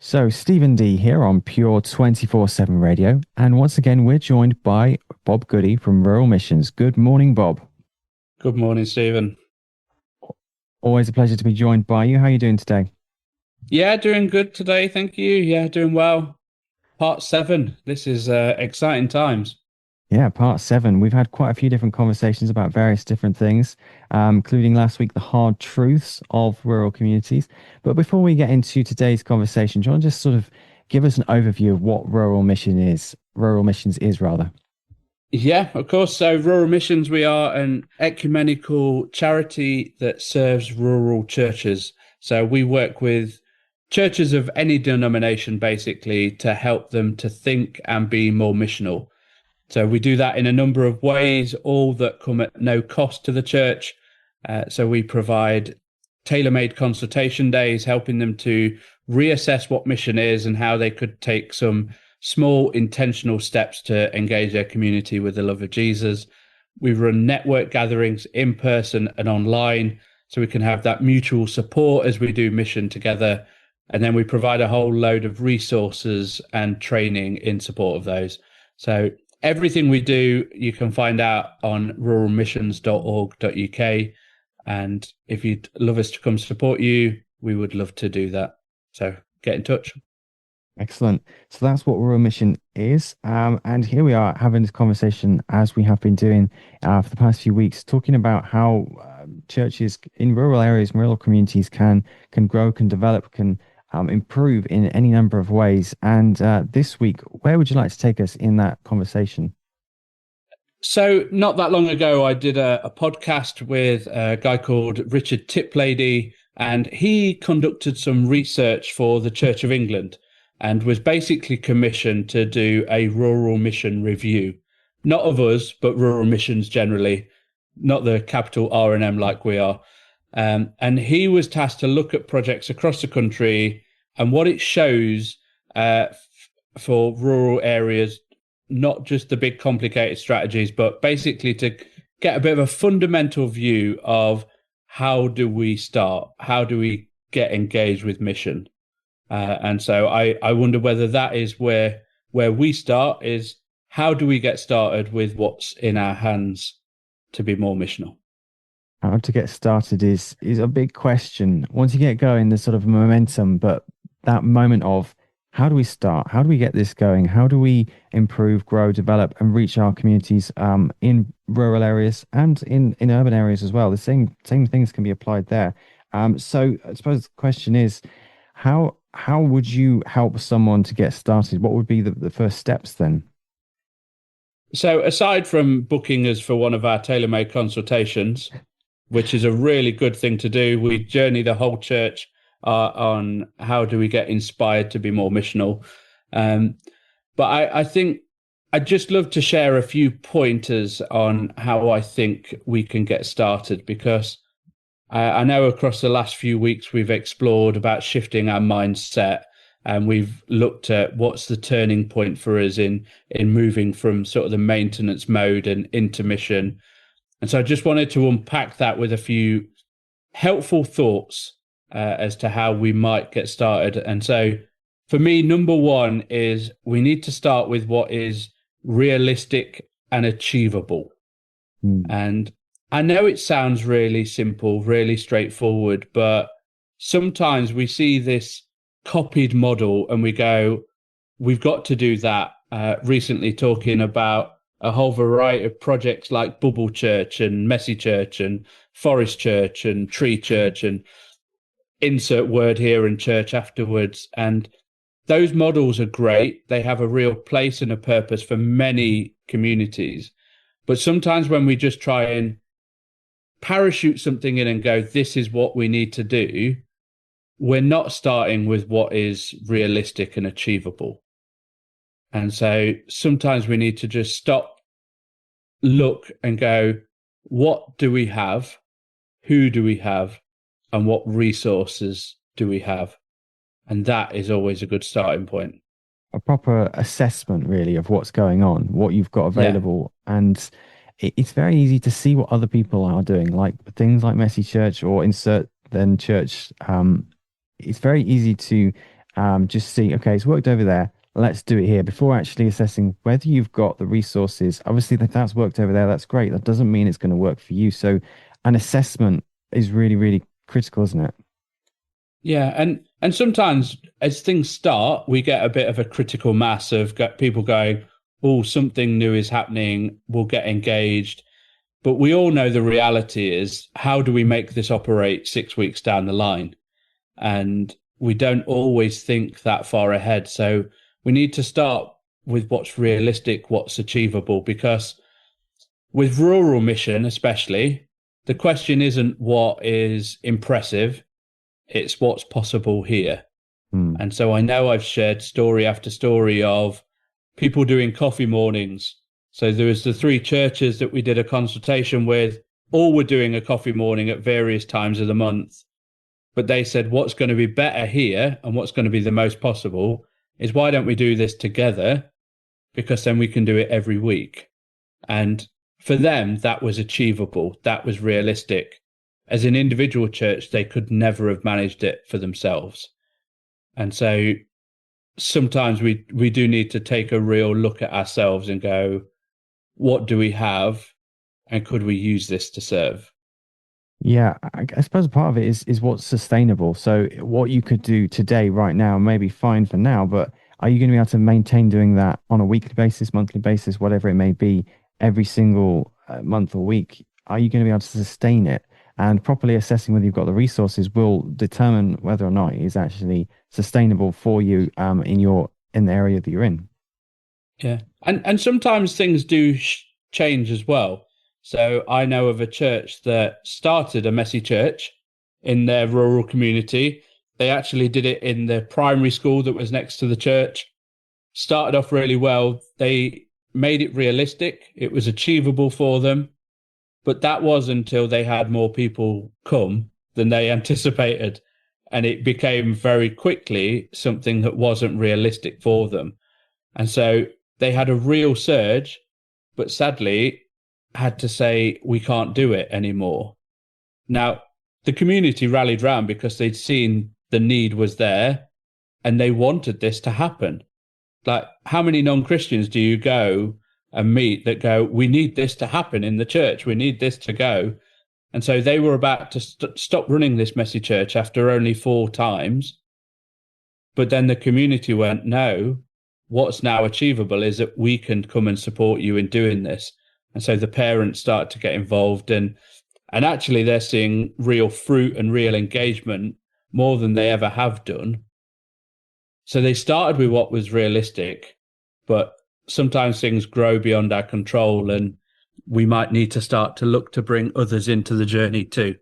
So, Stephen D here on Pure 24/7 Radio. And once again, we're joined by Bob Goody from Rural Missions. Good morning, Bob. Good morning, Stephen. Always a pleasure to be joined by you. How are you doing today? Yeah, doing good today. Thank you. Yeah, doing well. Part seven. This is exciting times. Yeah, part seven. We've had quite a few different conversations about various different things, including last week, the hard truths of rural communities. But before we get into today's conversation, do you want to just sort of give us an overview of what Rural Missions is rather? Yeah, of course. So, Rural Missions, we are an ecumenical charity that serves rural churches. So, we work with churches of any denomination basically to help them to think and be more missional. So we do that in a number of ways, all that come at no cost to the church. So we provide tailor-made consultation days, helping them to reassess what mission is and how they could take some small intentional steps to engage their community with the love of Jesus. We run network gatherings in person and online, so we can have that mutual support as we do mission together. And then we provide a whole load of resources and training in support of those. So everything we do, you can find out on ruralmissions.org.uk. And if you'd love us to come support you, we would love to do that. So get in touch. Excellent. So that's what Rural Mission is. And here we are having this conversation as we have been doing for the past few weeks, talking about how churches in rural areas, rural communities can grow, can develop, can improve in any number of ways. And this week, where would you like to take us in that conversation? So not that long ago, I did a podcast with a guy called Richard Tiplady, and he conducted some research for the Church of England and was basically commissioned to do a rural mission review, not of us, but rural missions generally, not the capital R&M like we are. And he was tasked to look at projects across the country and what it shows for rural areas, not just the big complicated strategies, but basically to get a bit of a fundamental view of how do we start? How do we get engaged with mission? And so I wonder whether that is where we start is how do we get started with what's in our hands to be more missional? How to get started is a big question. Once you get going, there's sort of momentum, but that moment of how do we start? How do we get this going? How do we improve, grow, develop, and reach our communities in rural areas and in urban areas as well? The same things can be applied there. So I suppose the question is, how would you help someone to get started? What would be the first steps then? So aside from booking us for one of our tailor-made consultations, which is a really good thing to do, we journey the whole church on how do we get inspired to be more missional. But I think I'd just love to share a few pointers on how I think we can get started, because I know across the last few weeks we've explored about shifting our mindset, and we've looked at what's the turning point for us in moving from sort of the maintenance mode and into mission. And so I just wanted to unpack that with a few helpful thoughts as to how we might get started. And so for me, number one is we need to start with what is realistic and achievable. Hmm. And I know it sounds really simple, really straightforward, but sometimes we see this copied model and we go, we've got to do that. Recently talking about a whole variety of projects like Bubble Church and Messy Church and Forest Church and Tree Church and insert word here and church afterwards. And those models are great. They have a real place and a purpose for many communities. But sometimes when we just try and parachute something in and go, this is what we need to do, we're not starting with what is realistic and achievable. And so sometimes we need to just stop, look and go, what do we have? Who do we have? And what resources do we have? And that is always a good starting point. A proper assessment, really, of what's going on, what you've got Yeah. available, and it's very easy to see what other people are doing, like things like Messy Church or insert then church. It's very easy to just see, okay, it's worked over there. Let's do it here before actually assessing whether you've got the resources. Obviously, if that's worked over there, that's great. That doesn't mean it's going to work for you. So, an assessment is really, really critical, isn't it? Yeah, and sometimes as things start, we get a bit of a critical mass of people going, "Oh, something new is happening. We'll get engaged." But we all know the reality is, how do we make this operate 6 weeks down the line? And we don't always think that far ahead. So we need to start with what's realistic, what's achievable, because with rural mission, especially, the question isn't what is impressive, it's what's possible here. Hmm. And so I know I've shared story after story of people doing coffee mornings. So there was the three churches that we did a consultation with, all were doing a coffee morning at various times of the month. But they said, what's going to be better here and what's going to be the most possible is, why don't we do this together? Because then we can do it every week. And for them, that was achievable. That was realistic. As an individual church, they could never have managed it for themselves. And so sometimes we do need to take a real look at ourselves and go, what do we have? And could we use this to serve? Yeah, I suppose part of it is what's sustainable. So what you could do today, right now, may be fine for now, but are you going to be able to maintain doing that on a weekly basis, monthly basis, whatever it may be, every single month or week? Are you going to be able to sustain it? And properly assessing whether you've got the resources will determine whether or not it is actually sustainable for you in the area that you're in. Yeah. And sometimes things do change as well. So I know of a church that started a messy church in their rural community. They actually did it in the primary school that was next to the church. Started off really well. They made it realistic. It was achievable for them. But that was until they had more people come than they anticipated. And it became very quickly something that wasn't realistic for them. And so they had a real surge, but sadly had to say, we can't do it anymore. Now, the community rallied round because they'd seen the need was there and they wanted this to happen. Like, how many non-Christians do you go and meet that go, we need this to happen in the church, we need this to go? And so they were about to stop running this messy church after only 4 times. But then the community went, no, what's now achievable is that we can come and support you in doing this. And so the parents start to get involved, and actually they're seeing real fruit and real engagement more than they ever have done. So they started with what was realistic, but sometimes things grow beyond our control, and we might need to start to look to bring others into the journey too.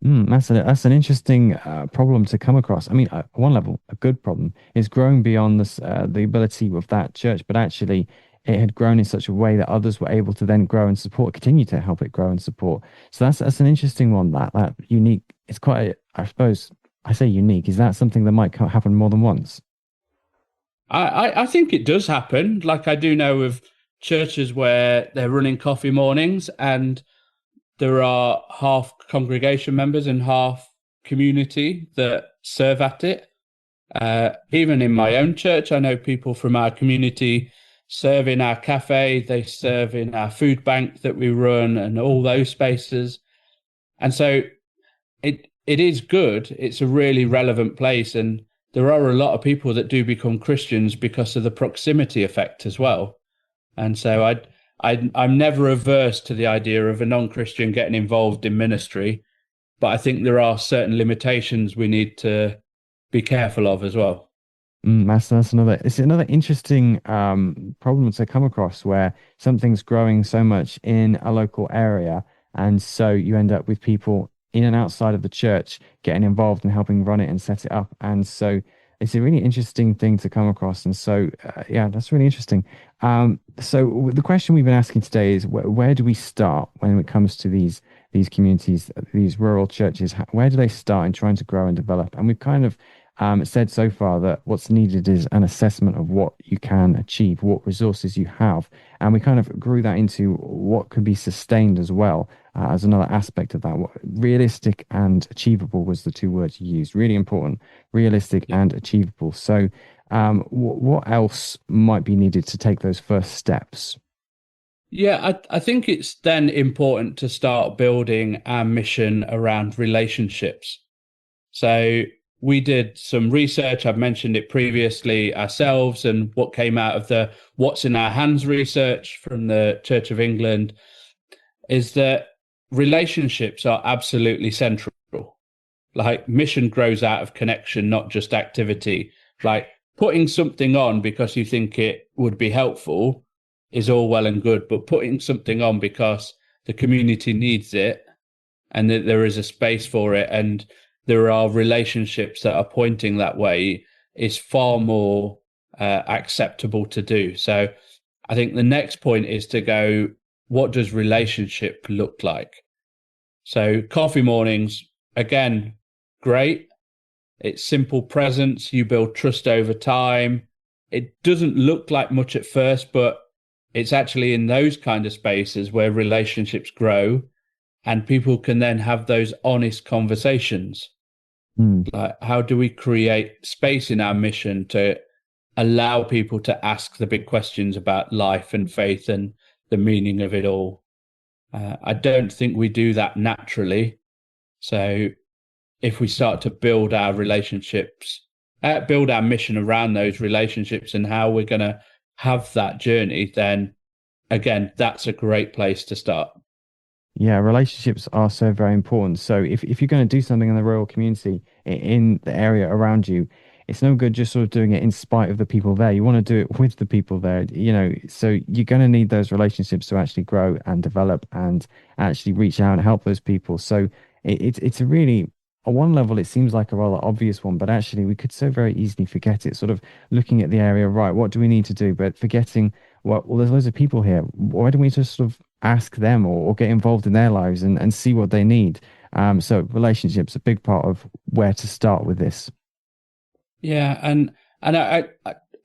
That's an interesting problem to come across. I mean, at one level, a good problem is growing beyond the ability of that church, but actually, it had grown in such a way that others were able to then grow and support, continue to help it grow and support. So that's an interesting one. That unique. It's quite. I suppose I say unique. Is that something that might happen more than once? I think it does happen. Like, I do know of churches where they're running coffee mornings and there are half congregation members and half community that serve at it. Even in my own church, I know people from our community serve in our cafe, they serve in our food bank that we run, and all those spaces. And so it is good. It's a really relevant place, and there are a lot of people that do become Christians because of the proximity effect as well. And so I'm never averse to the idea of a non-Christian getting involved in ministry, but I think there are certain limitations we need to be careful of as well. That's another. It's another interesting problem to come across where something's growing so much in a local area, and so you end up with people in and outside of the church getting involved and helping run it and set it up, and so it's a really interesting thing to come across. And so, yeah, that's really interesting. So the question we've been asking today is where do we start when it comes to these communities, these rural churches? Where do they start in trying to grow and develop? And we've kind of said so far that what's needed is an assessment of what you can achieve, what resources you have. And we kind of grew that into what could be sustained as well, as another aspect of that. What, realistic and achievable was the two words you used. Really important, realistic and achievable. So, what else might be needed to take those first steps? Yeah, I think it's then important to start building our mission around relationships. So we did some research. I've mentioned it previously ourselves, and what came out of the What's in Our Hands research from the Church of England is that relationships are absolutely central. Like mission grows out of connection, not just activity. Like putting something on because you think it would be helpful is all well and good, but putting something on because the community needs it and that there is a space for it and there are relationships that are pointing that way is far more acceptable to do. So I think the next point is to go, what does relationship look like? So coffee mornings, again, great. It's simple presence. You build trust over time. It doesn't look like much at first, but it's actually in those kind of spaces where relationships grow and people can then have those honest conversations. Hmm. Like, how do we create space in our mission to allow people to ask the big questions about life and faith and the meaning of it all? I don't think we do that naturally. So if we start to build our relationships, build our mission around those relationships and how we're going to have that journey, then again, that's a great place to start. Yeah, relationships are so very important. So if you're going to do something in the rural community in the area around you, it's no good just sort of doing it in spite of the people there. You want to do it with the people there, so you're going to need those relationships to actually grow and develop and actually reach out and help those people. So it's a really, on one level, it seems like a rather obvious one, but actually we could so very easily forget it, sort of looking at the area, right, what do we need to do? But forgetting, well, there's loads of people here. Why don't we just sort of ask them or get involved in their lives and see what they need? So relationships a big part of where to start with this. Yeah, and I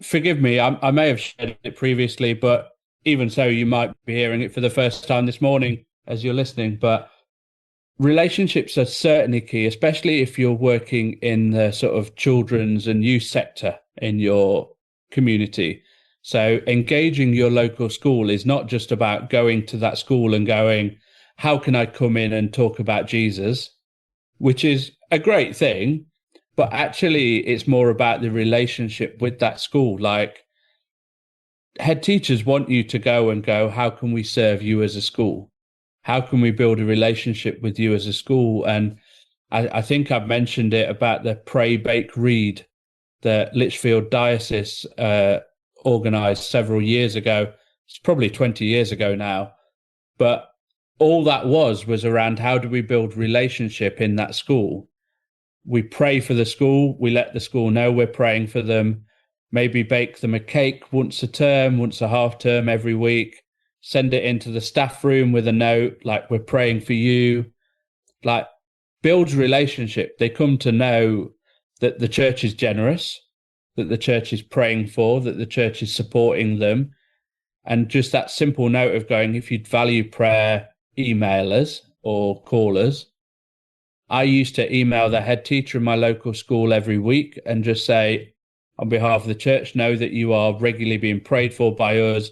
forgive me, I may have shared it previously, but even so, you might be hearing it for the first time this morning as you're listening. But relationships are certainly key, especially if you're working in the sort of children's and youth sector in your community. So engaging your local school is not just about going to that school and going, how can I come in and talk about Jesus, which is a great thing, but actually it's more about the relationship with that school. Like head teachers want you to go and go, how can we serve you as a school? How can we build a relationship with you as a school? And I think I've mentioned it about the Pray, Bake, Read that Lichfield Diocese organised several years ago. It's probably 20 years ago now. But all that was around how do we build relationship in that school? We pray for the school. We let the school know we're praying for them. Maybe bake them a cake once a term, once a half term, every week. Send it into the staff room with a note like, we're praying for you. Like, builds relationship. They come to know that the church is generous, that the church is praying for, that the church is supporting them. And just that simple note of going, if you'd value prayer, email us or call us. I used to email the head teacher in my local school every week and just say, on behalf of the church, know that you are regularly being prayed for by us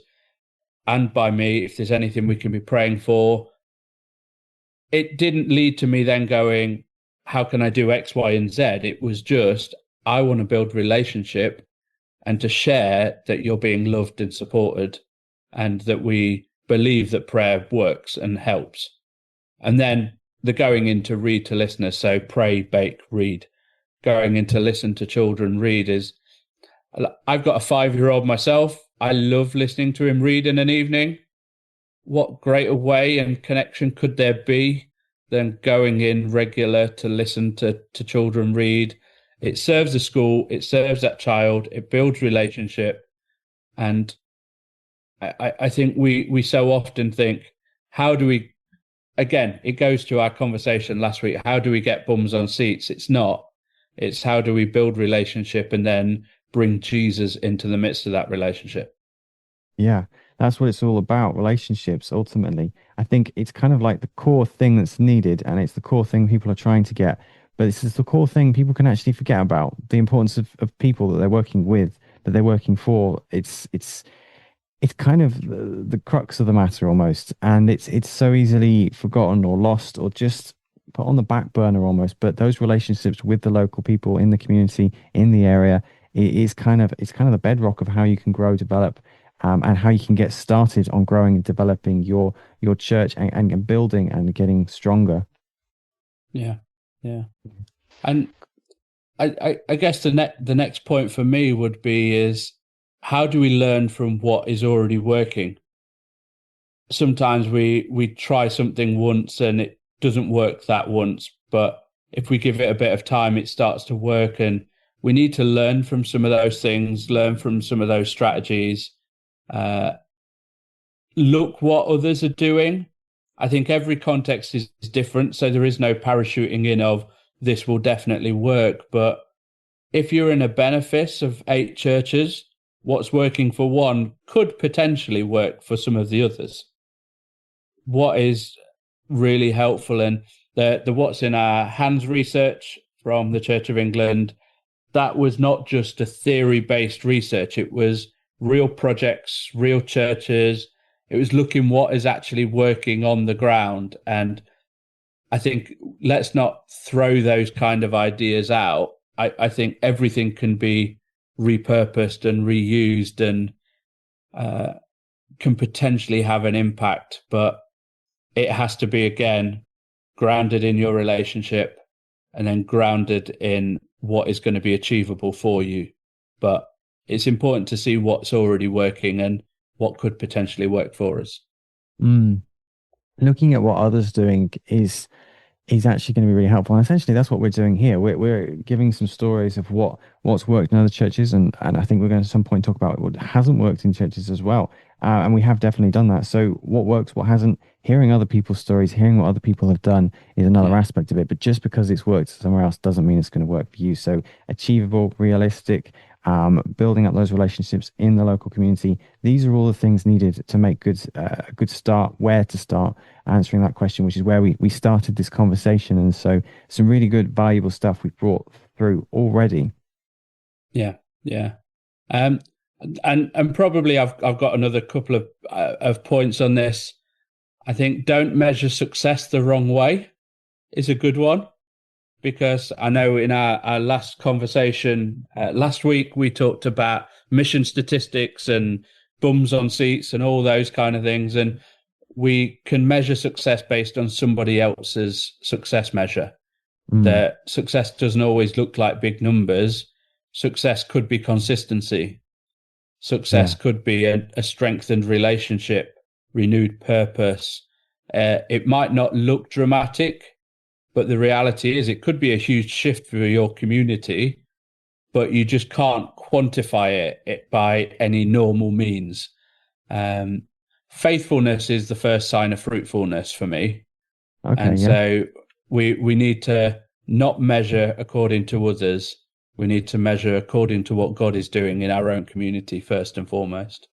and by me. If there's anything we can be praying for. It didn't lead to me then going, how can I do X, Y, and Z? It was just, I want to build relationship and to share that you're being loved and supported and that we believe that prayer works and helps. And then the going into read to listeners. So pray, bake, read. Going into listen to children read is, I've got a 5-year-old myself. I love listening to him read in an evening. What greater way and connection could there be than going in regular to listen to children read? It serves the school, it serves that child, it builds relationship. And I think we so often think, how do we, again, it goes to our conversation last week, how do we get bums on seats? It's not. It's how do we build relationship and then bring Jesus into the midst of that relationship. Yeah, that's what it's all about, relationships, ultimately. I think it's kind of like the core thing that's needed, and it's the core thing people are trying to get. But this is the core thing people can actually forget about, the importance of people that they're working with, that they're working for. It's kind of the crux of the matter almost, and it's so easily forgotten or lost or just put on the back burner almost. But those relationships with the local people in the community, in the area, it's kind of the bedrock of how you can grow, develop, and how you can get started on growing and developing your church and building and getting stronger. Yeah, yeah. And I guess the next point for me would be is how do we learn from what is already working? Sometimes we try something once and it doesn't work that once, but if we give it a bit of time, it starts to work, and we need to learn from some of those things, learn from some of those strategies, uh, look what others are doing. I think every context is different, so there is no parachuting in of this will definitely work. But if you're in a benefice of 8 churches, what's working for one could potentially work for some of the others. What is really helpful, and the what's in our hands research from the Church of England, that was not just a theory based research, it was real projects, real churches. It was looking what is actually working on the ground. And I think let's not throw those kind of ideas out. I think everything can be repurposed and reused and uh, can potentially have an impact, but it has to be, again, grounded in your relationship and then grounded in what is going to be achievable for you. But it's important to see what's already working and what could potentially work for us. Mm. Looking at what others doing is actually going to be really helpful. And essentially, that's what we're doing here. We're giving some stories of what's worked in other churches, and I think we're going to at some point talk about what hasn't worked in churches as well. And we have definitely done that. So what works, what hasn't, hearing other people's stories, hearing what other people have done is another Yeah. aspect of it. But just because it's worked somewhere else doesn't mean it's going to work for you. So achievable, realistic, building up those relationships in the local community. These are all the things needed to make a good start, where to start answering that question, which is where we started this conversation. And so some really good, valuable stuff we've brought through already. Yeah. Yeah. Um, and probably I've got another couple of points on this. I think don't measure success the wrong way is a good one, because I know in our last conversation last week, we talked about mission statistics and bums on seats and all those kind of things. And we can measure success based on somebody else's success measure. Mm, That success doesn't always look like big numbers. Success could be consistency. Success yeah. could be a strengthened relationship, renewed purpose. It might not look dramatic, but the reality is, it could be a huge shift for your community, but you just can't quantify it by any normal means. Um, Faithfulness is the first sign of fruitfulness for me. Okay. And Yeah. so we need to not measure according to others. We need to measure according to what God is doing in our own community, first and foremost.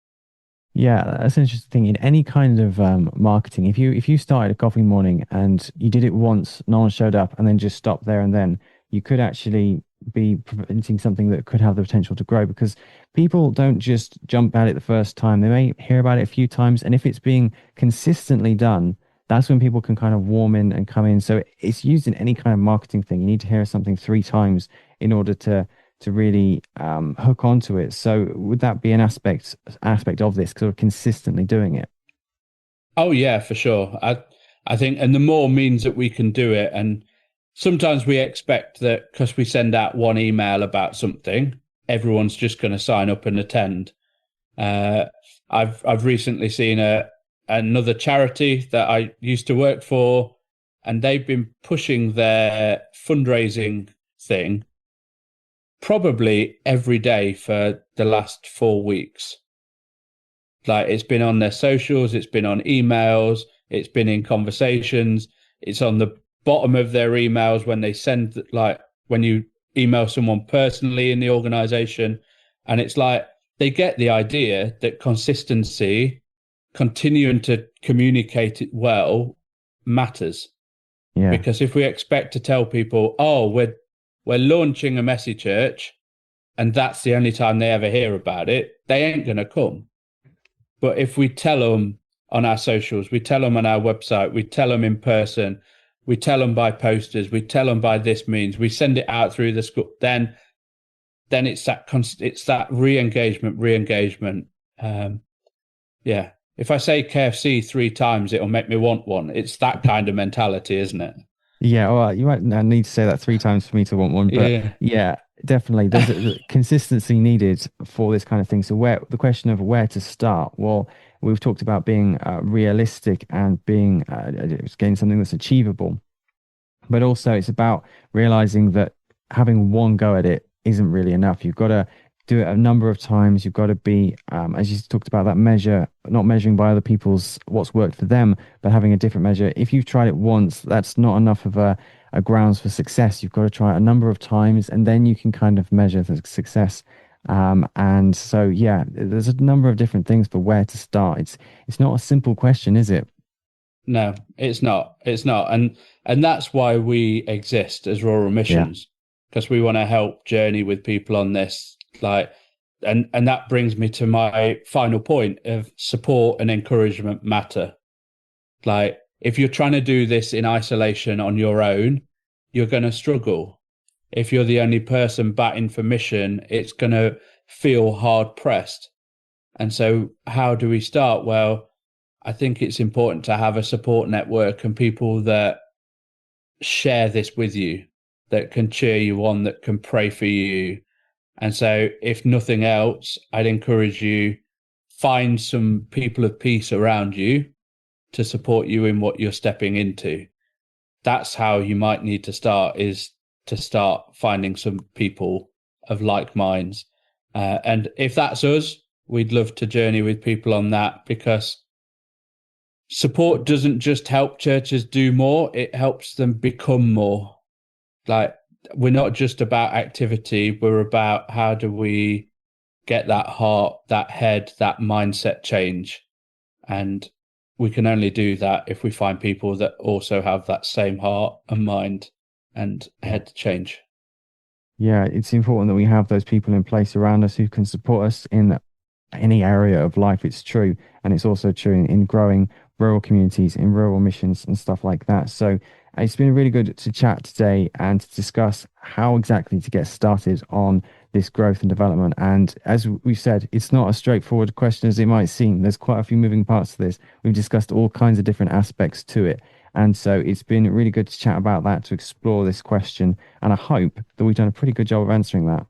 Yeah, that's an interesting thing. In any kind of marketing, if you started a coffee morning and you did it once, no one showed up, and then just stopped there and then, you could actually be preventing something that could have the potential to grow, because people don't just jump at it the first time. They may hear about it a few times, and if it's being consistently done, that's when people can kind of warm in and come in. So it's used in any kind of marketing thing. You need to hear something 3 times in order to really hook onto it. So would that be an aspect of this, sort of consistently doing it? Oh yeah, for sure. I think, and the more means that we can do it, and sometimes we expect that because we send out one email about something, everyone's just going to sign up and attend. Uh, I've recently seen another charity that I used to work for, and they've been pushing their fundraising thing probably every day for the last 4 weeks. Like, it's been on their socials, it's been on emails, it's been in conversations, it's on the bottom of their emails when they send, like when you email someone personally in the organization. And it's like they get the idea that consistency, continuing to communicate it well, matters. Yeah. Because if we expect to tell people, oh, we're launching a messy church, and that's the only time they ever hear about it, they ain't going to come. But if we tell them on our socials, we tell them on our website, we tell them in person, we tell them by posters, we tell them by this means, we send it out through the school, then it's that re-engagement. Yeah. If I say KFC 3 times, it'll make me want one. It's that kind of mentality, isn't it? Yeah, well, you might need to say that 3 times for me to want one, but yeah, definitely there's a consistency needed for this kind of thing. So the question of where to start? Well, we've talked about being realistic and being getting something that's achievable, but also it's about realizing that having one go at it isn't really enough. You've got to do it a number of times. You've got to be, as you talked about, that measure, not measuring by other people's what's worked for them, but having a different measure. If you've tried it once, that's not enough of a grounds for success. You've got to try it a number of times, and then you can kind of measure the success. And so, yeah, there's a number of different things for where to start. It's not a simple question, is it? No, it's not. It's not. And that's why we exist as Rural Missions, because we want to help journey with people on this. Like, and that brings me to my final point of support and encouragement matter. Like, if you're trying to do this in isolation on your own, you're going to struggle. If you're the only person batting for mission, it's going to feel hard pressed. And so how do we start? Well, I think it's important to have a support network and people that share this with you, that can cheer you on, that can pray for you. And so if nothing else, I'd encourage you, find some people of peace around you to support you in what you're stepping into. That's how you might need to start, is to start finding some people of like minds. And if that's us, we'd love to journey with people on that, because support doesn't just help churches do more, it helps them become more. Like, we're not just about activity, we're about how do we get that heart, that head, that mindset change. And we can only do that if we find people that also have that same heart and mind and head change. Yeah, it's important that we have those people in place around us who can support us in any area of life. It's true. And it's also true in growing rural communities, in rural missions and stuff like that. So it's been really good to chat today and to discuss how exactly to get started on this growth and development. And as we said, it's not as straightforward question as it might seem. There's quite a few moving parts to this. We've discussed all kinds of different aspects to it. And so it's been really good to chat about that, to explore this question. And I hope that we've done a pretty good job of answering that.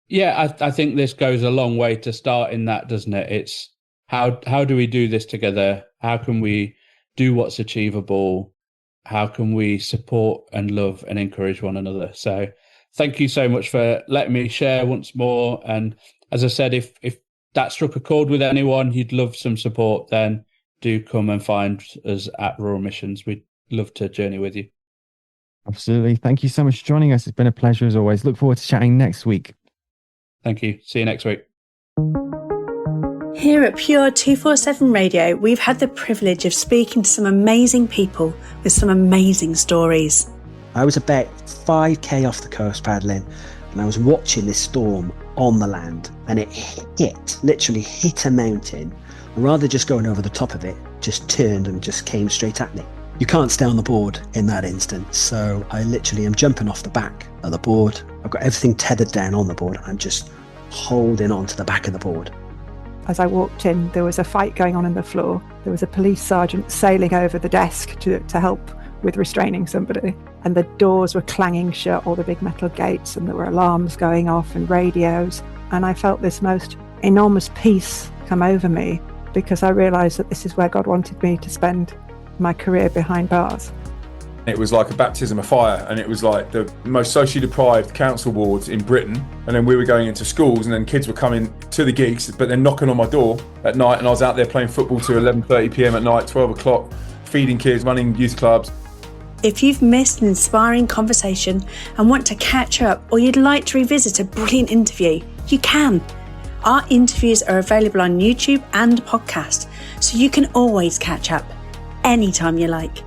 Yeah, I think this goes a long way to start in that, doesn't it? It's how do we do this together? How can we do what's achievable? How can we support and love and encourage one another? So thank you so much for letting me share once more. And as I said, if that struck a chord with anyone, you'd love some support, then do come and find us at Rural Missions. We'd love to journey with you. Absolutely. Thank you so much for joining us. It's been a pleasure as always. Look forward to chatting next week. Thank you. See you next week. Here at Pure 247 Radio, we've had the privilege of speaking to some amazing people with some amazing stories. I was about 5k off the coast paddling, and I was watching this storm on the land, and it literally hit a mountain, and rather just going over the top of it, just turned and just came straight at me. You can't stay on the board in that instance, so I literally am jumping off the back of the board. I've got everything tethered down on the board, and I'm just holding on to the back of the board. As I walked in, there was a fight going on the floor. There was a police sergeant sailing over the desk to help with restraining somebody. And the doors were clanging shut, all the big metal gates, and there were alarms going off and radios. And I felt this most enormous peace come over me, because I realised that this is where God wanted me to spend my career behind bars. It was like a baptism of fire, and it was like the most socially deprived council wards in Britain. And then we were going into schools, and then kids were coming to the gigs, but then knocking on my door at night, and I was out there playing football till 11:30 p.m. at night, 12 o'clock, feeding kids, running youth clubs. If you've missed an inspiring conversation and want to catch up, or you'd like to revisit a brilliant interview, you can. Our interviews are available on YouTube and podcast, so you can always catch up anytime you like.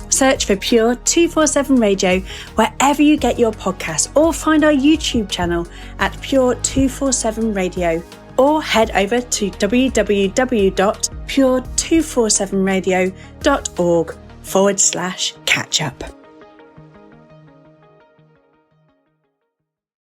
Search for Pure 247 Radio wherever you get your podcasts, or find our YouTube channel at Pure 247 Radio, or head over to www.pure247radio.org/catch up.